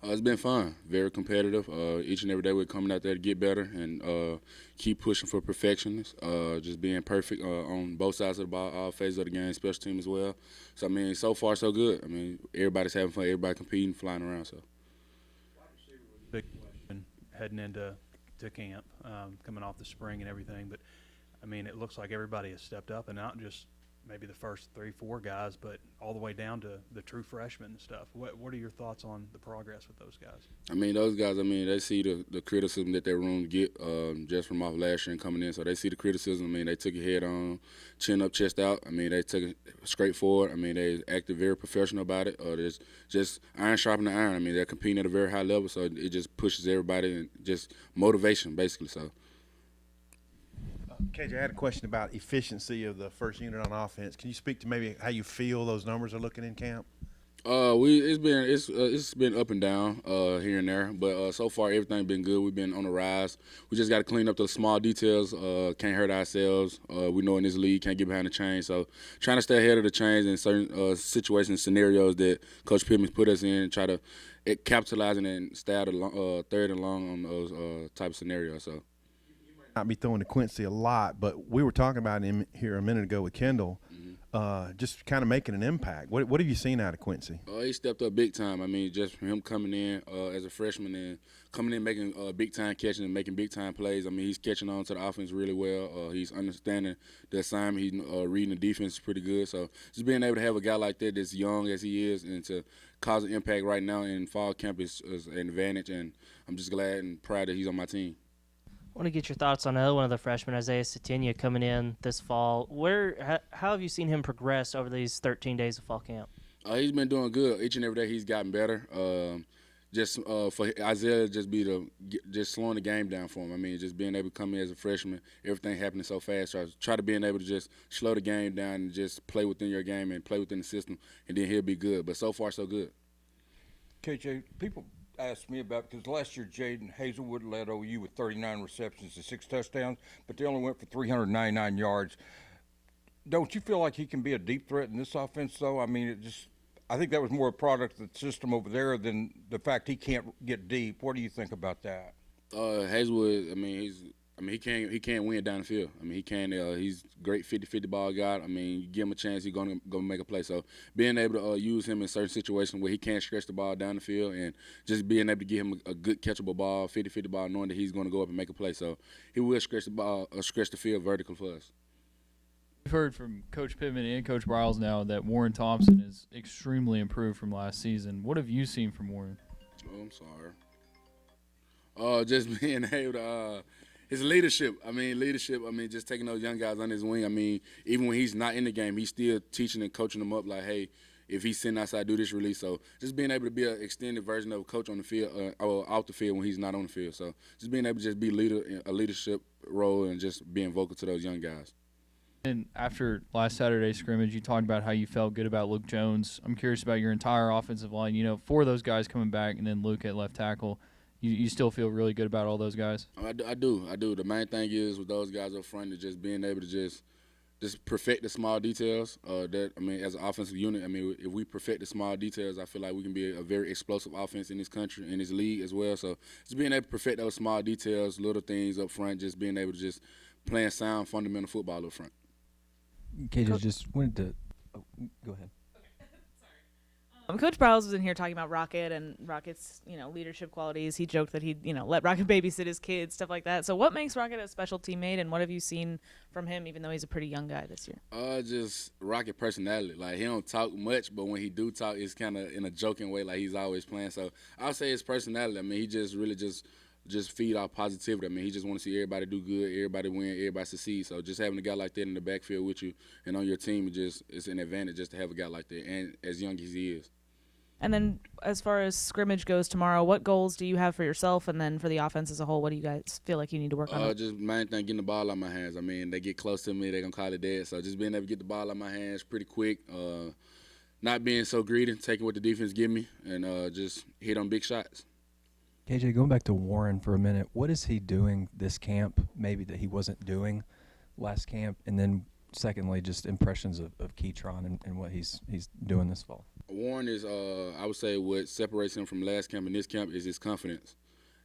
It's been fun, very competitive. Each and every day we're coming out there to get better and keep pushing for perfection. Just being perfect on both sides of the ball, all phases of the game, special team as well. So, I mean, so far so good. I mean, everybody's having fun, everybody competing, flying around. So, Big question heading into camp, coming off the spring and everything. But, I mean, it looks like everybody has stepped up, and not just maybe the first 3-4 guys, but all the way down to the true freshmen and stuff. What are your thoughts on the progress with those guys? I mean, those guys, I mean, they see the criticism that their room get just from off last year and coming in. So they see the criticism. I mean, they took it head on, chin up, chest out. I mean, they took it straight forward. I mean, they acted very professional about it. There's just iron sharpening iron. I mean, they're competing at a very high level, so it just pushes everybody and just motivation, basically. So. KJ, I had a question about efficiency of the first unit on offense. Can you speak to maybe how you feel those numbers are looking in camp? It's been up and down here and there, but so far everything's been good. We've been on the rise. We just got to clean up those small details. Can't hurt ourselves. We know in this league can't get behind the chains. So trying to stay ahead of the chains in certain situations, scenarios that Coach Pittman's put us in, try to capitalizing and stay out of third and long on those type of scenarios. So. Not be throwing to Quincy a lot, but we were talking about him here a minute ago with Kendall, just kind of making an impact. What have you seen out of Quincy? He stepped up big time. I mean, just from him coming in as a freshman and coming in making big time catches and making big time plays. I mean, he's catching on to the offense really well. He's understanding the assignment. He's reading the defense pretty good. So just being able to have a guy like that that's young as he is and to cause an impact right now in fall camp is an advantage. And I'm just glad and proud that he's on my team. I want to get your thoughts on another one of the freshmen, Isaiah Satigna, coming in this fall. How have you seen him progress over these 13 days of fall camp? He's been doing good. Each and every day he's gotten better. For Isaiah, just slowing the game down for him. I mean, just being able to come in as a freshman, everything happening so fast. Try to being able to just slow the game down and just play within your game and play within the system, and then he'll be good. But so far, so good. KJ, people asked me about, because last year Jaden Hazelwood led OU with 39 receptions and 6 touchdowns, but they only went for 399 yards. Don't you feel like he can be a deep threat in this offense, though? I mean, I think that was more a product of the system over there than the fact he can't get deep. What do you think about that? Hazelwood, I mean, he can't win down the field. I mean, he can. He's a great 50-50 ball guy. I mean, you give him a chance, he's gonna make a play. So being able to use him in certain situations where he can't stretch the ball down the field, and just being able to give him a good catchable ball, 50-50 ball, knowing that he's going to go up and make a play. So he will stretch the field vertical for us. We've heard from Coach Pittman and Coach Briles now that Warren Thompson is extremely improved from last season. What have you seen from Warren? Oh, I'm sorry. Just being able to his leadership. I mean, just taking those young guys under his wing. I mean, even when he's not in the game, he's still teaching and coaching them up like, hey, if he's sitting outside, do this release. So just being able to be an extended version of a coach on the field or off the field when he's not on the field. So just being able to just be a leadership role and just being vocal to those young guys. And after last Saturday's scrimmage, you talked about how you felt good about Luke Jones. I'm curious about your entire offensive line. You know, 4 of those guys coming back and then Luke at left tackle. You still feel really good about all those guys? I do. The main thing is with those guys up front is just being able to just perfect the small details. As an offensive unit, I mean, if we perfect the small details, I feel like we can be a very explosive offense in this country, in this league as well. So just being able to perfect those small details, little things up front, just being able to just playing sound, fundamental football up front. KJ just wanted to go ahead. Coach Briles was in here talking about Rocket and Rocket's, leadership qualities. He joked that he'd, let Rocket babysit his kids, stuff like that. So what makes Rocket a special teammate, and what have you seen from him, even though he's a pretty young guy this year? Just Rocket personality. Like, he don't talk much, but when he do talk, it's kind of in a joking way, like he's always playing. So I'll say his personality. I mean, he just really just feed off positivity. I mean, he just want to see everybody do good, everybody win, everybody succeed. So just having a guy like that in the backfield with you and on your team, it's an advantage just to have a guy like that, and as young as he is. And then as far as scrimmage goes tomorrow, what goals do you have for yourself, and then for the offense as a whole, what do you guys feel like you need to work on? Just main thing, getting the ball out of my hands. I mean, they get close to me, they're going to call it dead. So just being able to get the ball out of my hands pretty quick, not being so greedy, taking what the defense give me, and just hit on big shots. KJ, going back to Warren for a minute, what is he doing this camp maybe that he wasn't doing last camp? And then secondly, just impressions of Keytron and what he's doing this fall. Warren is, I would say, what separates him from last camp and this camp is his confidence.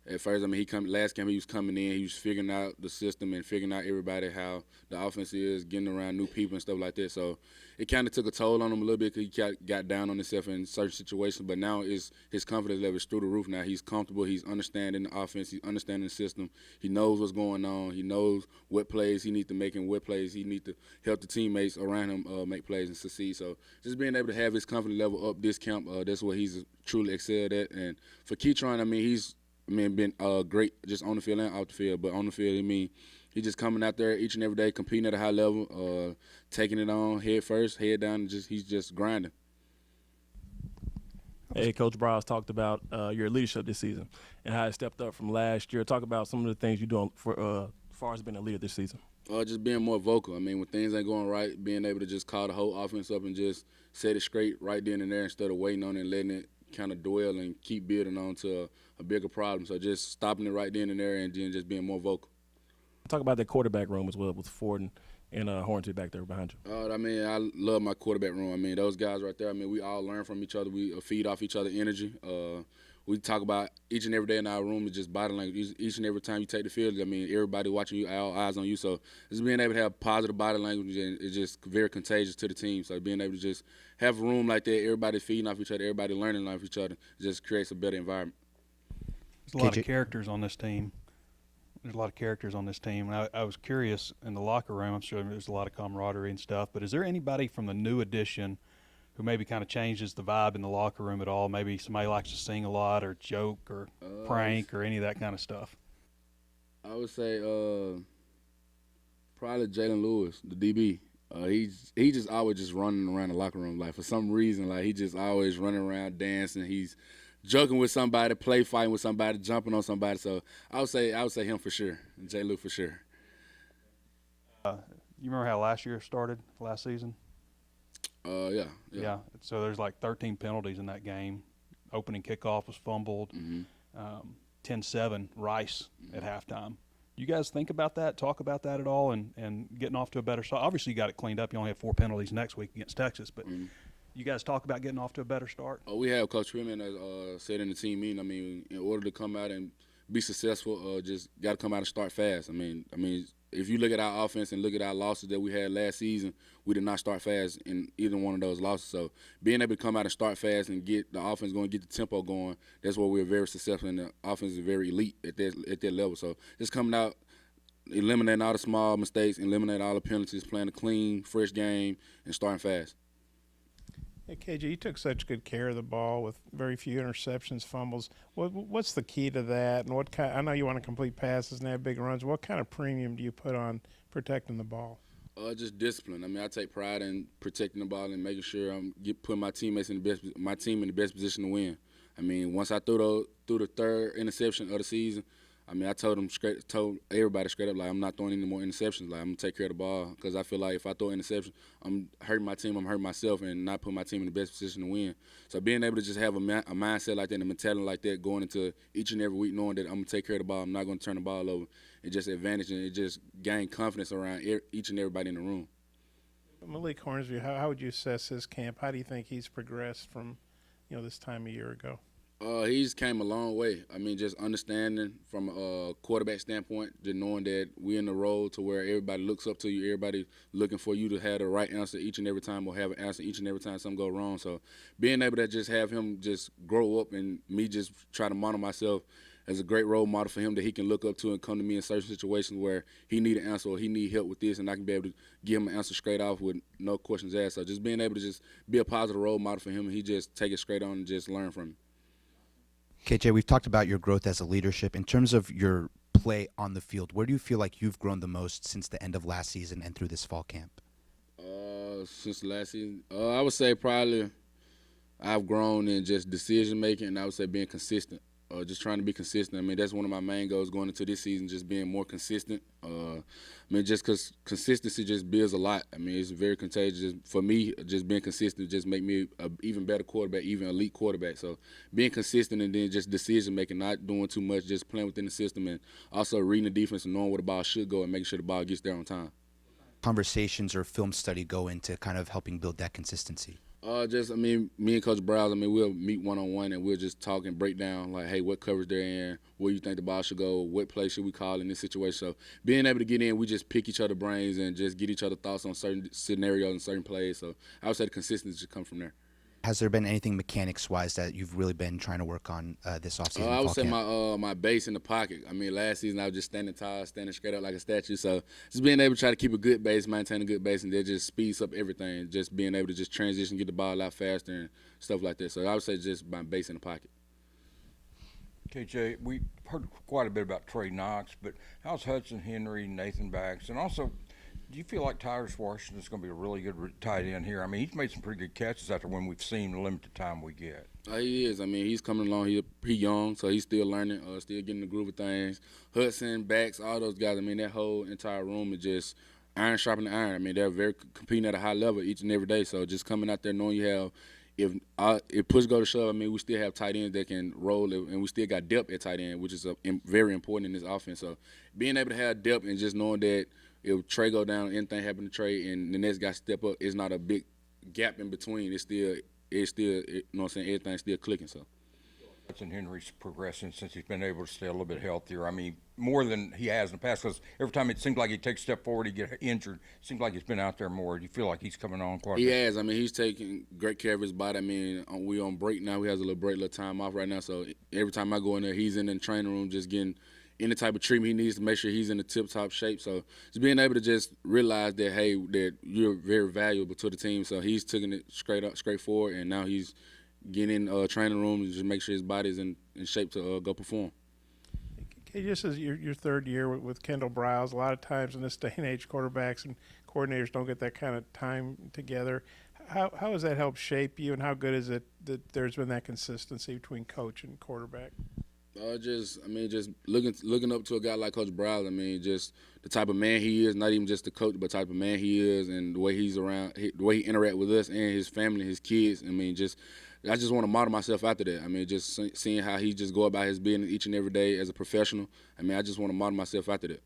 At first, I mean, last camp he was coming in, he was figuring out the system and figuring out everybody how the offense is, getting around new people and stuff like that. So it kind of took a toll on him a little bit because he got down on himself in certain situations. But now his confidence level is through the roof. Now he's comfortable. He's understanding the offense. He's understanding the system. He knows what's going on. He knows what plays he needs to make and what plays he needs to help the teammates around him make plays and succeed. So just being able to have his confidence level up this camp, that's what he's truly excelled at. And for Keytron, I mean, he's been great just on the field and off the field. But on the field, I mean, he's just coming out there each and every day, competing at a high level, taking it on head first, head down, and he's just grinding. Hey, Coach Browse talked about your leadership this season and how it stepped up from last year. Talk about some of the things you're doing for as far as being a leader this season. Just being more vocal. I mean, when things ain't going right, being able to just call the whole offense up and just set it straight right then and there instead of waiting on it and letting it kind of dwell and keep building on to a bigger problem. So just stopping it right then and there and then just being more vocal. Talk about the quarterback room as well with Ford and Hornsby back there behind you. I mean, I love my quarterback room. I mean, those guys right there, I mean, we all learn from each other. We feed off each other energy. We talk about each and every day in our room is just body language. Each and every time you take the field, I mean, everybody watching you, all eyes on you. So just being able to have positive body language and it's just very contagious to the team. So being able to just have a room like that, everybody feeding off each other, everybody learning off each other, just creates a better environment. There's a lot of characters on this team. And I was curious in the locker room. I'm sure there's a lot of camaraderie and stuff. But is there anybody from the new addition who maybe kind of changes the vibe in the locker room at all? Maybe somebody likes to sing a lot or joke or prank or any of that kind of stuff. I would say probably Jaden Lewis, the DB. He just always just running around the locker room. Like, for some reason, like, he just always running around dancing. He's joking with somebody, play fighting with somebody, jumping on somebody. So I would say him for sure, J. Lou for sure. You remember how last season? Yeah. So there's like 13 penalties in that game. Opening kickoff was fumbled. 10-7 Rice at halftime. You guys think about that, talk about that at all, and getting off to a better start? Obviously, you got it cleaned up. You only have 4 penalties next week against Texas, but you guys talk about getting off to a better start? We have Coach Freeman said in the team meeting, I mean, in order to come out and be successful, just got to come out and start fast. I mean, if you look at our offense and look at our losses that we had last season, we did not start fast in either one of those losses. So being able to come out and start fast and get the offense going, get the tempo going, that's where we're very successful, and the offense is very elite at that level. So just coming out, eliminating all the small mistakes, eliminating all the penalties, playing a clean, fresh game, and starting fast. Hey, KJ, you took such good care of the ball with very few interceptions, fumbles. What's the key to that? And what kind? I know you want to complete passes and have big runs. What kind of premium do you put on protecting the ball? Just discipline. I mean, I take pride in protecting the ball and making sure I'm putting my team in the best position to win. I mean, once I threw the third interception of the season, I mean, I told everybody straight up, like, I'm not throwing any more interceptions. Like, I'm going to take care of the ball because I feel like if I throw an interception, I'm hurting my team, I'm hurting myself, and not putting my team in the best position to win. So being able to just have a mindset like that and a mentality like that going into each and every week, knowing that I'm going to take care of the ball, I'm not going to turn the ball over, and just advantage and it just gain confidence around each and everybody in the room. Emily Cornwell, how would you assess his camp? How do you think he's progressed from, this time a year ago? He's came a long way. I mean, just understanding from a quarterback standpoint, just knowing that we're in the role to where everybody looks up to you, everybody looking for you to have the right answer each and every time or have an answer each and every time something go wrong. So being able to just have him just grow up and me just try to model myself as a great role model for him that he can look up to and come to me in certain situations where he need an answer or he need help with this, and I can be able to give him an answer straight off with no questions asked. So just being able to just be a positive role model for him, and he just take it straight on and just learn from him. KJ, we've talked about your growth as a leadership. In terms of your play on the field, where do you feel like you've grown the most since the end of last season and through this fall camp? Since last season, I would say probably I've grown in just decision making, and I would say being consistent. Just trying to be consistent. I mean, that's one of my main goals going into this season, just being more consistent. I mean, just because consistency just builds a lot. I mean, it's very contagious. For me, just being consistent just make me an even better quarterback, even elite quarterback. So being consistent and then just decision making, not doing too much, just playing within the system, and also reading the defense and knowing where the ball should go and making sure the ball gets there on time. Conversations or film study go into kind of helping build that consistency? Me and Coach Browse, we'll meet one-on-one and we'll just talk and break down, like, hey, what coverage they're in, where you think the ball should go, what play should we call in this situation. So being able to get in, we just pick each other's brains and just get each other thoughts on certain scenarios and certain plays. So I would say the consistency should come from there. Has there been anything mechanics-wise that you've really been trying to work on this offseason? I would fall say camp? my base in the pocket. Last season I was just standing tall, standing straight up like a statue. So just being able to try to keep a good base, maintain a good base, and that just speeds up everything. Just being able to just transition, get the ball a lot faster and stuff like that. So I would say just my base in the pocket. KJ, we heard quite a bit about Trey Knox, but how's Hudson Henry, Nathan Bax, and also, do you feel like Tyrus Washington's going to be a really good tight end here? He's made some pretty good catches after when we've seen the limited time we get. He is. He's coming along. He's young, so he's still learning, still getting the groove of things. Hudson, Bax, all those guys, that whole entire room is just iron sharpening iron. They're very competing at a high level each and every day. So just coming out there knowing you have, if push go to shove, we still have tight ends that can roll, and we still got depth at tight end, which is very important in this offense. So being able to have depth and just knowing that if Trey go down, anything happen to Trey, and the next guy step up, it's not a big gap in between. It's still, everything's still clicking. So Hudson Henry's progressing since he's been able to stay a little bit healthier. More than he has in the past, because every time it seems like he takes a step forward, he gets injured. It seems like he's been out there more. Do you feel like he's coming on quite a bit? He has. He's taking great care of his body. We on break now. We has a little time off right now. So every time I go in there, he's in the training room just getting any type of treatment he needs to make sure he's in the tip-top shape. So just being able to just realize that, hey, that you're very valuable to the team. So he's taking it straight forward, and now he's getting in training room and just make sure his body's in shape to go perform. Okay, just as your third year with Kendall Browse, a lot of times in this day and age, quarterbacks and coordinators don't get that kind of time together. How has that helped shape you, and how good is it that there's been that consistency between coach and quarterback? Just looking up to a guy like Coach Browse. Just the type of man he is, not even just the coach, but the type of man he is, and the way he's around, the way he interact with us and his family, his kids. I just want to model myself after that. Just seeing how he just go about his business each and every day as a professional. I just want to model myself after that.